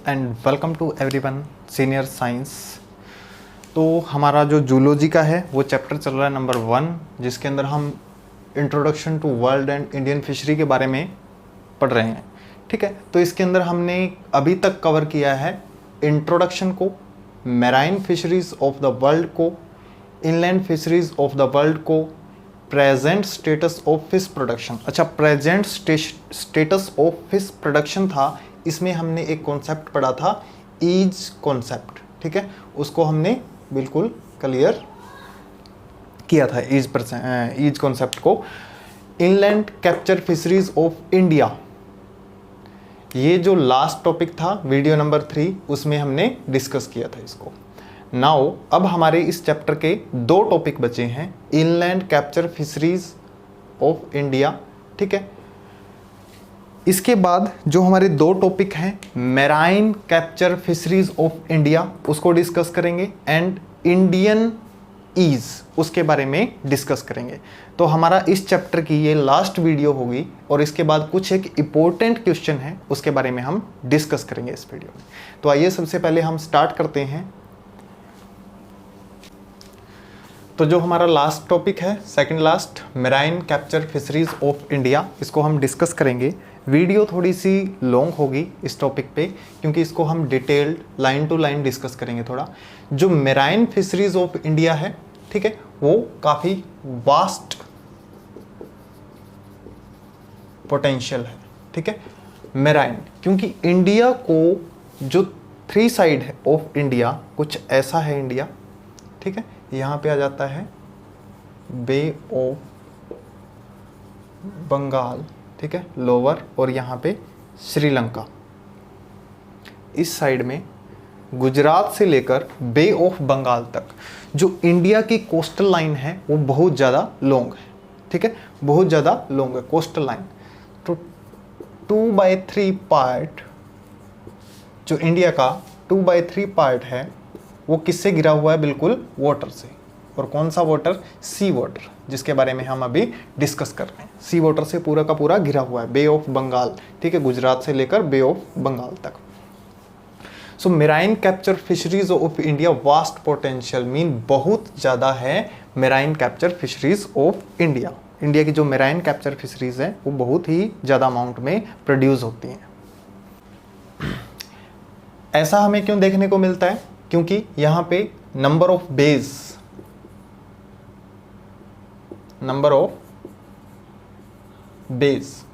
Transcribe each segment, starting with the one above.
And welcome to everyone senior science. तो हमारा जो जूलॉजी का है वो चैप्टर चल रहा है नंबर 1, जिसके अंदर हम introduction to world and Indian fishery के बारे में पढ़ रहे हैं। ठीक है, तो इसके अंदर हमने अभी तक कवर किया है इंट्रोडक्शन को, marine fisheries of the world को, inland fisheries of the world को, present status of fish production. अच्छा, present status of fish production था, इसमें हमने एक कॉन्सेप्ट पढ़ा था ईज कॉन्सेप्ट। ठीक है, उसको हमने बिल्कुल क्लियर किया था ईज कॉन्सेप्ट को। Inland capture fisheries of India, ये जो लास्ट टॉपिक था वीडियो नंबर 3, उसमें हमने डिस्कस किया था इसको। नाउ अब हमारे इस चैप्टर के 2 टॉपिक बचे हैं, inland capture fisheries of India. ठीक है, इसके बाद जो हमारे 2 टॉपिक हैं, marine capture fisheries of India, उसको डिस्कस करेंगे, एंड इंडियन ईज, उसके बारे में डिस्कस करेंगे। तो हमारा इस चैप्टर की ये लास्ट वीडियो होगी, और इसके बाद कुछ एक इम्पोर्टेंट क्वेश्चन है, उसके बारे में हम डिस्कस करेंगे इस वीडियो में। तो आइए सबसे पहले हम स्टार्ट करते हैं। तो जो हमारा लास्ट टॉपिक है, second last, marine capture fisheries of India, इसको हम डिस्कस करेंगे। वीडियो थोड़ी सी लॉन्ग होगी इस टॉपिक पे, क्योंकि इसको हम detailed line to line discuss करेंगे थोड़ा। जो मैराइन फिशरीज ऑफ इंडिया है, ठीक है, वो काफ़ी वास्ट पोटेंशियल है। ठीक है, मैराइन, क्योंकि इंडिया को जो 3 साइड है ऑफ इंडिया, कुछ ऐसा है इंडिया। ठीक है, यहाँ पे आ जाता है बे ऑफ बंगाल, ठीक है, लोअर, और यहाँ पे श्रीलंका। इस साइड में गुजरात से लेकर बे ऑफ बंगाल तक जो इंडिया की कोस्टल लाइन है वो बहुत ज़्यादा लॉन्ग है। ठीक है, बहुत ज़्यादा लॉन्ग है कोस्टल लाइन। तो 2/3 पार्ट जो इंडिया का 2/3 पार्ट है वो किससे घिरा हुआ है? बिल्कुल वाटर से। और कौन सा वाटर? सी वाटर, जिसके बारे में हम अभी डिस्कस कर रहे हैं। सी वाटर से पूरा का पूरा घिरा हुआ है बे ऑफ बंगाल। ठीक है, गुजरात से लेकर बे ऑफ बंगाल तक। So marine capture fisheries of India vast potential, mean बहुत ज़्यादा है marine capture fisheries of India. India की जो मैराइन कैप्चर फिशरीज है वो बहुत ही ज़्यादा अमाउंट में प्रोड्यूस होती हैं। ऐसा हमें क्यों देखने को मिलता है? क्योंकि यहाँ पे नंबर ऑफ बेज,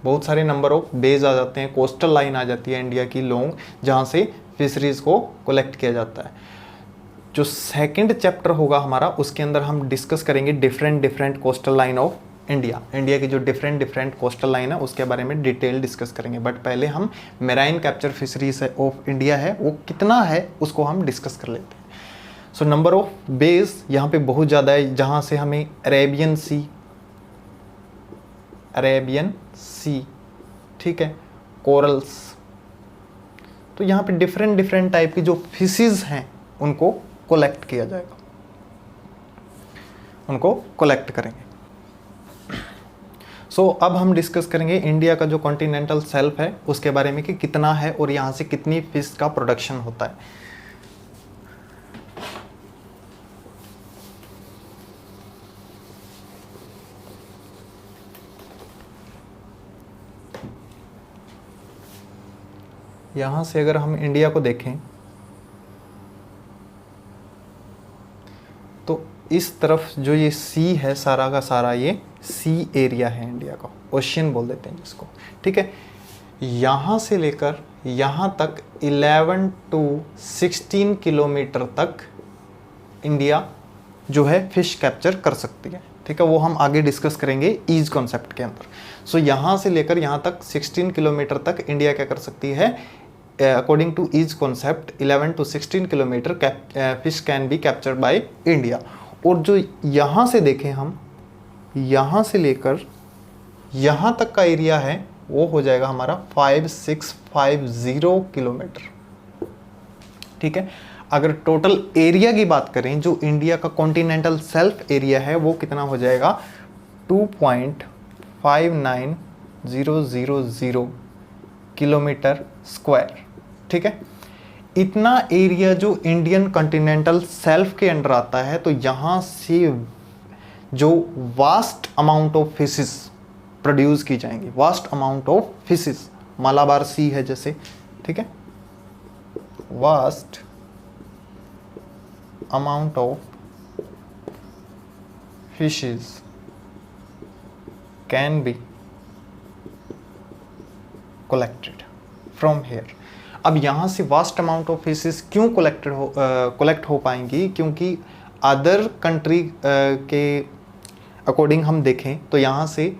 बहुत सारे नंबर ऑफ बेज आ जाते हैं, कोस्टल लाइन आ जाती है इंडिया की लॉन्ग, जहाँ से फिशरीज को कलेक्ट किया जाता है। जो सेकंड चैप्टर होगा हमारा, उसके अंदर हम डिस्कस करेंगे different coastal line of India. India की जो डिफरेंट कोस्टल लाइन है उसके बारे में डिटेल डिस्कस करेंगे। बट पहले हम marine capture fisheries of India है वो कितना है उसको हम डिस्कस कर लेते हैं। सो नंबर ऑफ बेज यहाँ पे बहुत ज़्यादा है, जहाँ से हमें अरेबियन सी, ठीक है, कोरल्स, तो यहाँ पे डिफरेंट टाइप की जो फिशेज हैं उनको कलेक्ट किया जाएगा, उनको कलेक्ट करेंगे। सो अब हम डिस्कस करेंगे इंडिया का जो कॉन्टिनेंटल शेल्फ है उसके बारे में कि कितना है और यहाँ से कितनी फिश का प्रोडक्शन होता है। यहाँ से अगर हम इंडिया को देखें तो इस तरफ जो ये सी है, सारा का सारा ये सी एरिया है इंडिया का, ओशियन बोल देते हैं जिसको। ठीक है, यहाँ से लेकर यहाँ तक 11 to 16 किलोमीटर तक इंडिया जो है फिश कैप्चर कर सकती है। ठीक है, वो हम आगे डिस्कस करेंगे ईज कॉन्सेप्ट के अंदर। सो यहाँ से लेकर यहाँ तक 16 किलोमीटर तक इंडिया क्या कर सकती है? According to EEZ concept 11 to 16 kilometre fish can be captured by India. और जो यहाँ से देखें हम, यहाँ से लेकर यहाँ तक का एरिया है वो हो जाएगा हमारा 5650 किलोमीटर। ठीक है, अगर टोटल एरिया की बात करें, जो इंडिया का कॉन्टिनेंटल शेल्फ एरिया है वो कितना हो जाएगा? 2.59000 किलोमीटर स्क्वायर। ठीक है, इतना एरिया जो इंडियन कॉन्टिनेंटल शेल्फ के अंडर आता है, तो यहाँ से जो vast amount of fishes produce की जाएंगी, vast amount of fishes, Malabar sea है जैसे, ठीक है, vast amount of fishes can be collected from here. अब यहाँ से वास्ट अमाउंट ऑफ फिशेस क्यों कलेक्ट हो पाएंगी, क्योंकि अदर कंट्री के अकॉर्डिंग हम देखें तो यहाँ से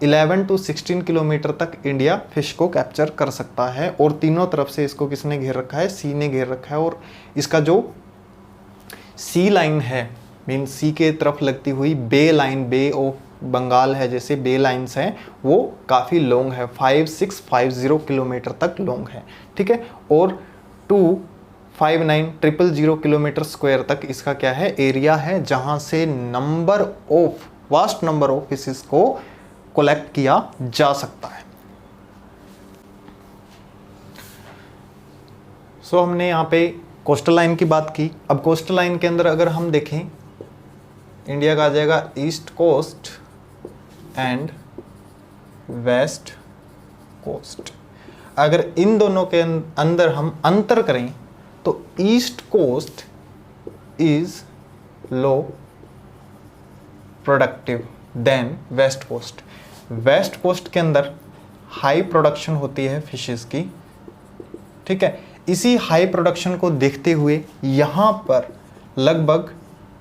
11 to 16 किलोमीटर तक इंडिया फिश को कैप्चर कर सकता है, और तीनों तरफ से इसको किसने घेर रखा है, सी ने घेर रखा है। और इसका जो सी लाइन है, मीन सी के तरफ लगती हुई बे लाइन, बे ऑफ बंगाल है जैसे, बे लाइन्स हैं, वो काफ़ी लॉन्ग है, 5650 किलोमीटर तक लॉन्ग है, ठीक है। और 259,000 किलोमीटर स्क्वायर तक इसका क्या है, एरिया है, जहाँ से वास्ट नंबर ऑफ फिशेस को कलेक्ट किया जा सकता है। सो हमने यहाँ पे कोस्टल लाइन की बात की। अब कोस्टल लाइन के अंदर अगर हम देखें, इंडिया का आ जाएगा east coast and west coast. अगर इन दोनों के अंदर हम अंतर करें तो east coast is low productive than west coast. West coast के अंदर हाई प्रोडक्शन होती है फिशेस की, ठीक है। इसी हाई प्रोडक्शन को देखते हुए यहाँ पर लगभग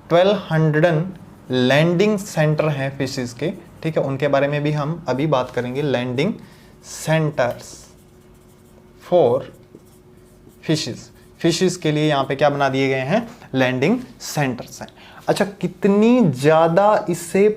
1200 लैंडिंग सेंटर हैं फिशेस के, ठीक है। उनके बारे में भी हम अभी बात करेंगे, लैंडिंग सेंटर्स फॉर फिशेस के लिए यहाँ पे क्या बना दिए गए हैं, लैंडिंग सेंटर्स हैं। अच्छा, कितनी ज़्यादा इससे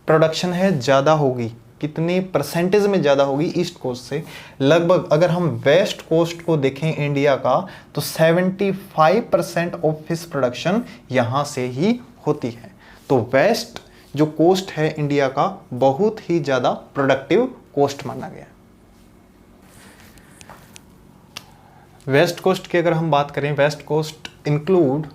प्रोडक्शन है, ज़्यादा होगी, कितने परसेंटेज में ज़्यादा होगी ईस्ट कोस्ट से? लगभग अगर हम वेस्ट कोस्ट को देखें इंडिया का, तो 75% ऑफ फिश प्रोडक्शन यहाँ से ही होती है। तो वेस्ट जो कोस्ट है इंडिया का, बहुत ही ज़्यादा प्रोडक्टिव कोस्ट माना गया। वेस्ट कोस्ट की अगर हम बात करें, वेस्ट कोस्ट इंक्लूड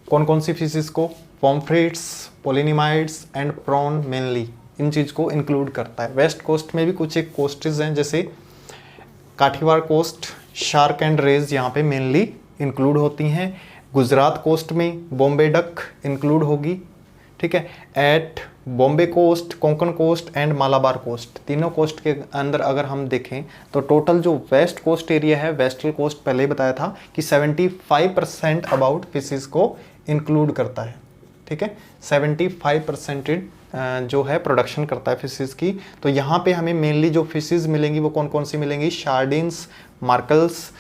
कौन कौन सी फिशेस को, पॉम्फ्रेट्स, पोलिनिमाइड्स एंड प्रॉन मेनली, इन चीज़ को इंक्लूड करता है। वेस्ट कोस्ट में भी कुछ एक कोस्टेज हैं, जैसे काठीवाड़ कोस्ट, शार्क एंड रेज यहाँ पे मेनली इंक्लूड होती हैं। गुजरात कोस्ट में बॉम्बे डक इंक्लूड होगी, ठीक है। At Bombay coast, Konkan coast and Malabar coast, तीनों कोस्ट के अंदर अगर हम देखें तो टोटल जो वेस्ट कोस्ट एरिया है, वेस्टर्न कोस्ट पहले ही बताया था कि 75% अबाउट फिशेस को इंक्लूड करता है, ठीक है। 75% जो है प्रोडक्शन करता है फिशेस की। तो यहाँ पे हमें मेनली जो फिशेस मिलेंगी वो कौन कौन सी मिलेंगी, sardines, mackerels,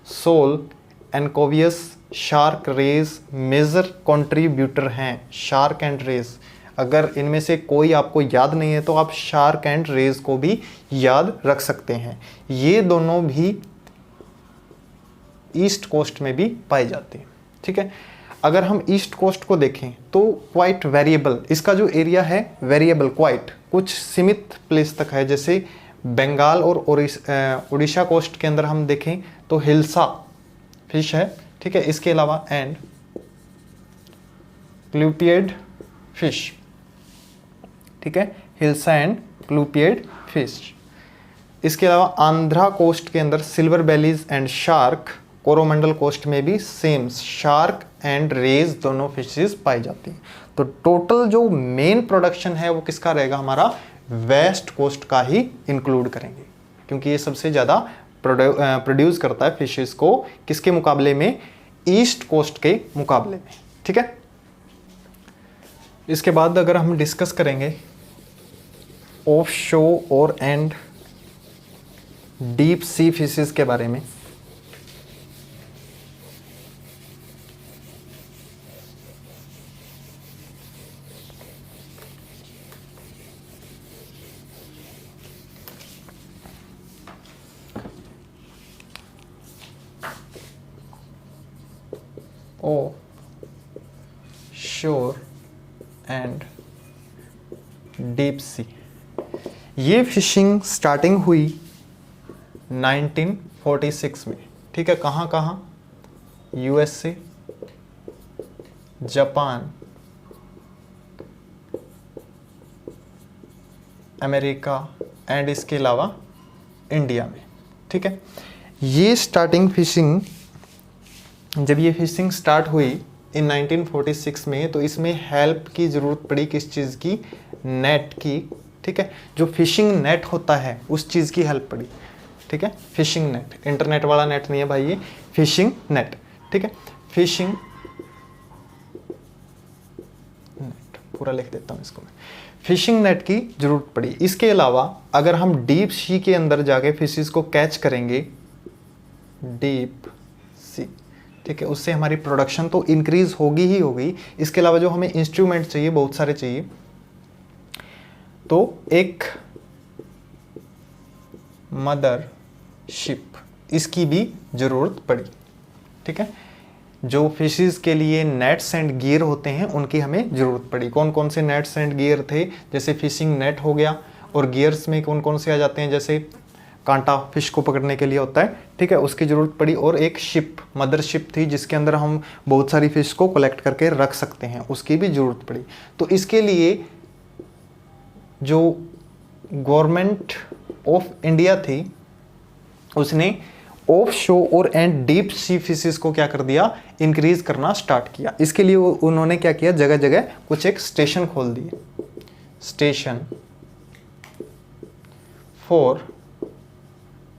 sole, anchovies, shark, rays major contributor हैं। शार्क एंड रेज, अगर इनमें से कोई आपको याद नहीं है तो आप शार्क एंड रेज को भी याद रख सकते हैं। ये दोनों भी ईस्ट कोस्ट में भी पाए जाते हैं, ठीक है। अगर हम ईस्ट कोस्ट को देखें तो क्वाइट वेरिएबल, इसका जो एरिया है वेरिएबल, क्वाइट कुछ सीमित प्लेस तक है। जैसे बंगाल और उड़ीसा कोस्ट के अंदर हम देखें तो हिल्सा फिश है, ठीक है। इसके अलावा एंड क्लूपियड फिश, ठीक है, हिल्सा एंड क्लूपियड फिश। इसके अलावा आंध्रा कोस्ट के अंदर silver bellies and shark, Coromandel coast में भी सेम शार्क एंड रेज दोनों फिशेस पाई जाती हैं। तो टोटल जो मेन प्रोडक्शन है वो किसका रहेगा, हमारा वेस्ट कोस्ट का ही इंक्लूड करेंगे, क्योंकि ये सबसे ज़्यादा प्रोड्यूस करता है फिशेस को, किसके मुकाबले में, ईस्ट कोस्ट के मुकाबले में, ठीक है। इसके बाद अगर हम डिस्कस करेंगे ऑफ शो और एंड डीप सी फिशेस के बारे में, शोर एंड डीप सी, ये फिशिंग स्टार्टिंग हुई 1946 में, ठीक है, कहाँ कहाँ, यूएसए, जापान, अमेरिका एंड इसके अलावा इंडिया में। ठीक है, ये स्टार्टिंग फिशिंग, जब ये फिशिंग स्टार्ट हुई इन 1946 में, तो इसमें हेल्प की ज़रूरत पड़ी, किस चीज़ की, नेट की। ठीक है, जो फिशिंग नेट होता है उस चीज़ की हेल्प पड़ी। ठीक है, फिशिंग नेट, इंटरनेट वाला नेट नहीं है भाई, ये फिशिंग नेट। ठीक है, फिशिंग नेट पूरा लिख देता हूँ इसको मैं, फिशिंग नेट की जरूरत पड़ी। इसके अलावा अगर हम डीप सी के अंदर जाके फिशेस को कैच करेंगे, डीप सी, ठीक है, उससे हमारी प्रोडक्शन तो इंक्रीज होगी ही होगी। इसके अलावा जो हमें इंस्ट्रूमेंट चाहिए, बहुत सारे चाहिए, तो एक मदर शिप, इसकी भी जरूरत पड़ी। ठीक है, जो फिशेस के लिए नेट्स एंड गियर होते हैं उनकी हमें ज़रूरत पड़ी। कौन कौन से नेट्स एंड गियर थे, जैसे फिशिंग नेट हो गया, और गियर्स में कौन कौन से आ जाते हैं, जैसे कांटा फिश को पकड़ने के लिए होता है। ठीक है, उसकी ज़रूरत पड़ी। और एक शिप, मदर शिप थी, जिसके अंदर हम बहुत सारी फिश को कलेक्ट करके रख सकते हैं, उसकी भी ज़रूरत पड़ी। तो इसके लिए जो गवर्नमेंट ऑफ इंडिया थी उसने ऑफ शो और एंड डीप सी फिशेस को क्या कर दिया, इंक्रीज करना स्टार्ट किया। इसके लिए उन्होंने क्या किया, जगह जगह कुछ एक स्टेशन खोल दिए, स्टेशन फॉर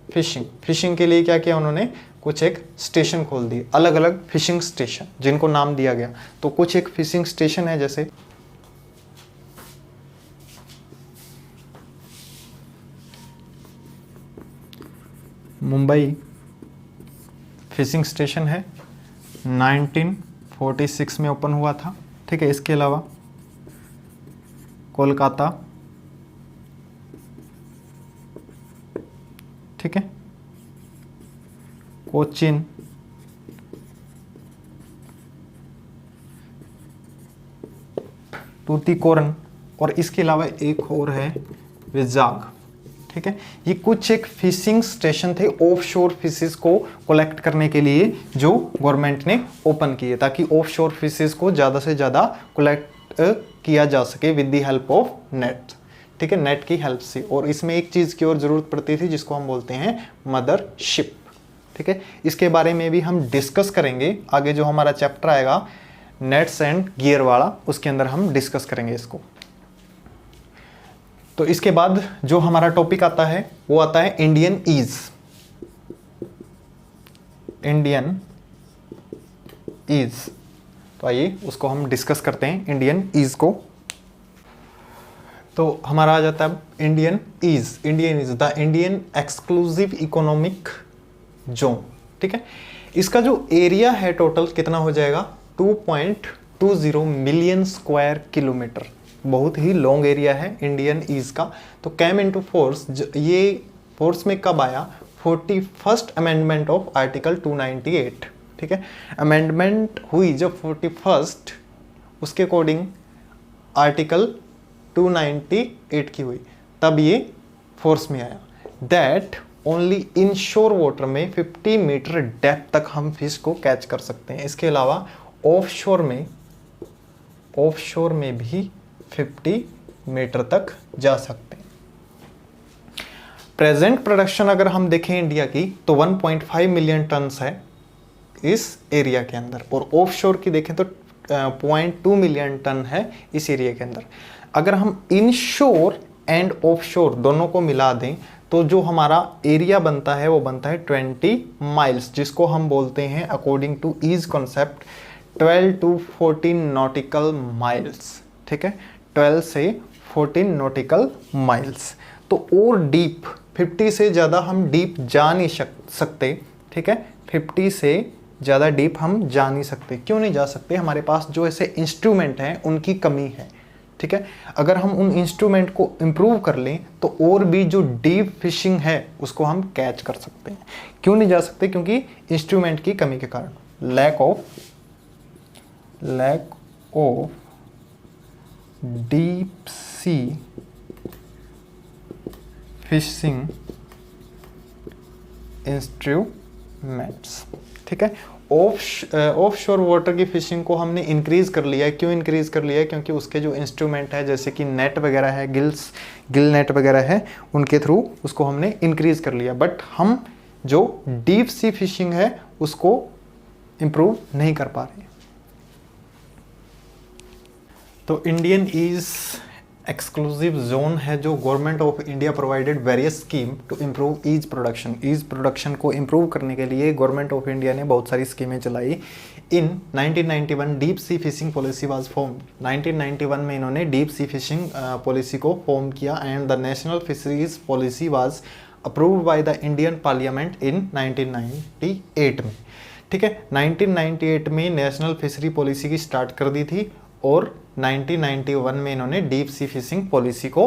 फिशिंग। फिशिंग के लिए क्या किया उन्होंने, कुछ एक स्टेशन खोल दिए, अलग अलग फिशिंग स्टेशन जिनको नाम दिया गया। तो कुछ एक फिशिंग स्टेशन है, जैसे मुंबई फिशिंग स्टेशन है, 1946 में ओपन हुआ था। ठीक है, इसके अलावा कोलकाता, ठीक है, कोचिन, तूतीकोरन, और इसके अलावा एक और है विजाग। ठीक है, ये कुछ एक फिशिंग स्टेशन थे ऑफशोर फिशेस को कलेक्ट करने के लिए, जो गवर्नमेंट ने ओपन किए, ताकि ऑफशोर फिशेस को ज़्यादा से ज़्यादा कलेक्ट किया जा सके with the help of net. ठीक है, नेट की हेल्प से। और इसमें एक चीज़ की और ज़रूरत पड़ती थी, जिसको हम बोलते हैं मदर शिप। ठीक है, इसके बारे में भी हम डिस्कस करेंगे आगे, जो हमारा चैप्टर आएगा नेट्स एंड गियर वाला, उसके अंदर हम डिस्कस करेंगे इसको। तो इसके बाद जो हमारा टॉपिक आता है वो आता है इंडियन ईज। इंडियन ईज, तो आइए उसको हम डिस्कस करते हैं, इंडियन ईज को। तो हमारा आ जाता है Indian EEZ. Indian EEZ the Indian exclusive economic zone. ठीक है, इसका जो एरिया है टोटल कितना हो जाएगा, 2.20 मिलियन स्क्वायर किलोमीटर। बहुत ही लॉन्ग एरिया है इंडियन ईज का। तो कैम इनटू फोर्स, ये फोर्स में कब आया, 41st अमेंडमेंट ऑफ आर्टिकल 298। ठीक है, अमेंडमेंट हुई जब 41st, उसके अकॉर्डिंग आर्टिकल 298 की हुई, तब ये फोर्स में आया। दैट ओनली इन शोर वाटर में 50 मीटर डेप्थ तक हम फिश को कैच कर सकते हैं। इसके अलावा ऑफ शोर में भी 50 मीटर तक जा सकते हैं। प्रेजेंट प्रोडक्शन अगर हम देखें इंडिया की, तो 1.5 मिलियन टन्स है इस एरिया के अंदर, और ऑफ शोर की देखें तो 0.2 मिलियन टन है इस एरिया के अंदर। अगर हम इन शोर एंड ऑफ शोर दोनों को मिला दें, तो जो हमारा एरिया बनता है वो बनता है 20 माइल्स, जिसको हम बोलते हैं according to EEZ concept 12 to 14 nautical miles. ठीक है, 12 से 14 नॉटिकल माइल्स। तो और डीप 50 से ज़्यादा हम डीप जा नहीं सकते। ठीक है, 50 से ज़्यादा डीप हम जा नहीं सकते। क्यों नहीं जा सकते, हमारे पास जो ऐसे इंस्ट्रूमेंट हैं उनकी कमी है। ठीक है, अगर हम उन इंस्ट्रूमेंट को इम्प्रूव कर लें तो और भी जो डीप फिशिंग है उसको हम कैच कर सकते हैं। क्यों नहीं जा सकते, क्योंकि इंस्ट्रूमेंट की कमी के कारण, lack of deep sea fishing mats. ठीक है, ऑफ शोर वाटर की फिशिंग को हमने इंक्रीज कर लिया है। क्यों इंक्रीज कर लिया है? क्योंकि उसके जो इंस्ट्रूमेंट है जैसे कि नेट वगैरह है, गिल नेट वगैरह है, उनके थ्रू उसको हमने इंक्रीज कर लिया। बट हम जो डीप सी फिशिंग है उसको इम्प्रूव नहीं कर पा रहे। तो इंडियन ईज एक्सक्लूसिव जोन है जो government of India provided various scheme to improve EEZ production. EEZ production को इम्प्रूव करने के लिए गवर्नमेंट ऑफ इंडिया ने बहुत सारी स्कीमें चलाई। इन 1991 deep sea fishing policy was form. 1991 में इन्होंने डीप सी फिशिंग पॉलिसी को फॉर्म किया and the national fisheries policy was approved by the Indian parliament in 1998 में। ठीक है, 1998 में नेशनल फिशरी पॉलिसी की स्टार्ट कर दी थी और 1991 में इन्होंने डीप सी फिशिंग पॉलिसी को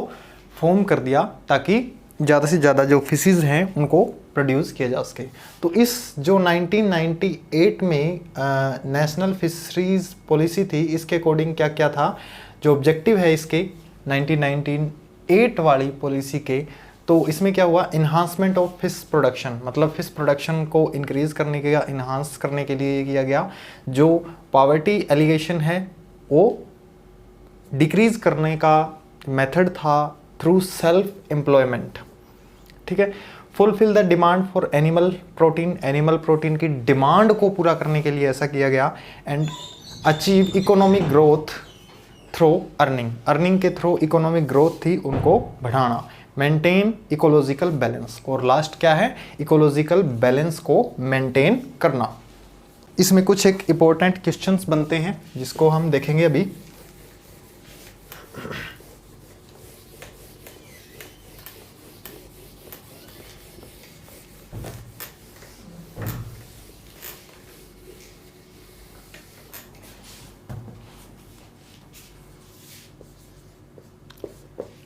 फॉर्म कर दिया ताकि ज़्यादा से ज़्यादा जो फिशेज हैं उनको प्रोड्यूस किया जा सके। तो इस जो 1998 में नेशनल फिशरीज पॉलिसी थी, इसके अकॉर्डिंग क्या क्या था, जो ऑब्जेक्टिव है इसके 1998 वाली पॉलिसी के, तो इसमें क्या हुआ, इन्हांसमेंट ऑफ फिश प्रोडक्शन, मतलब फिश प्रोडक्शन को इंक्रीज करने के, इन्हांस करने के लिए किया गया। जो पॉवर्टी एलिगेशन है वो डिक्रीज करने का मेथड था थ्रू सेल्फ एम्प्लॉयमेंट। ठीक है, fulfil the demand for animal protein, animal protein की डिमांड को पूरा करने के लिए ऐसा किया गया। And achieve economic growth through earning, earning के थ्रू इकोनॉमिक ग्रोथ थी उनको बढ़ाना। मेंटेन इकोलॉजिकल बैलेंस, और लास्ट क्या है, इकोलॉजिकल बैलेंस को मेंटेन करना। इसमें कुछ एक इंपॉर्टेंट क्वेश्चंस बनते हैं जिसको हम देखेंगे अभी।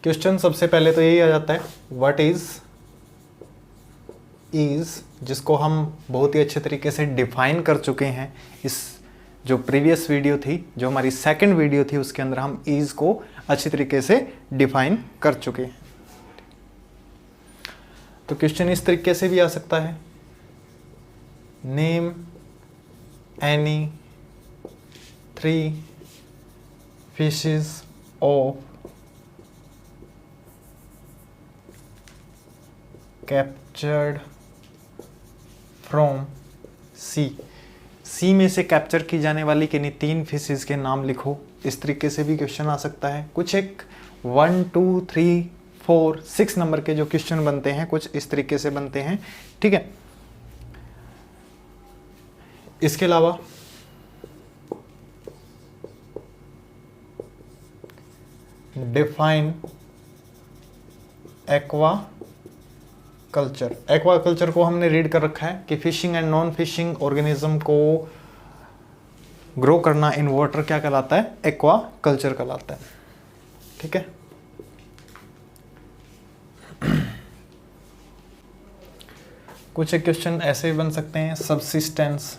क्वेश्चन सबसे पहले तो यही आ जाता है, व्हाट इज, जिसको हम बहुत ही अच्छे तरीके से डिफाइन कर चुके हैं। इस जो प्रीवियस वीडियो थी, जो हमारी सेकंड वीडियो थी, उसके अंदर हम इज को अच्छी तरीके से डिफाइन कर चुके हैं। तो क्वेश्चन इस तरीके से भी आ सकता है, name any 3 fishes of captured from sea में से कैप्चर की जाने वाली किन्हीं 3 फिशेस के नाम लिखो। इस तरीके से भी क्वेश्चन आ सकता है। कुछ एक 1 2 3 4 6 नंबर के जो क्वेश्चन बनते हैं कुछ इस तरीके से बनते हैं। ठीक है, इसके अलावा define aqua culture, aqua culture को हमने रीड कर रखा है कि fishing and non fishing organism को ग्रो करना इन वाटर क्या कहलाता है, एक्वा कल्चर कहलाता है। ठीक है, कुछ एक क्वेश्चन ऐसे भी बन सकते हैं, सबसिस्टेंस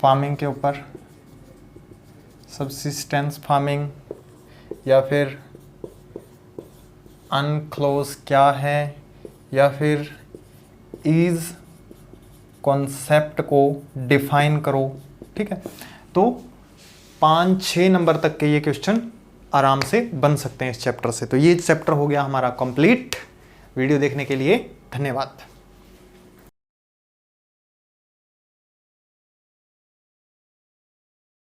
फार्मिंग के ऊपर, सबसिस्टेंस फार्मिंग, या फिर अनक्लोज क्या है, या फिर ईज कॉन्सेप्ट को डिफाइन करो। ठीक है, तो 5-6 नंबर तक के ये क्वेश्चन आराम से बन सकते हैं इस चैप्टर से। तो ये चैप्टर हो गया हमारा कंप्लीट। वीडियो देखने के लिए धन्यवाद।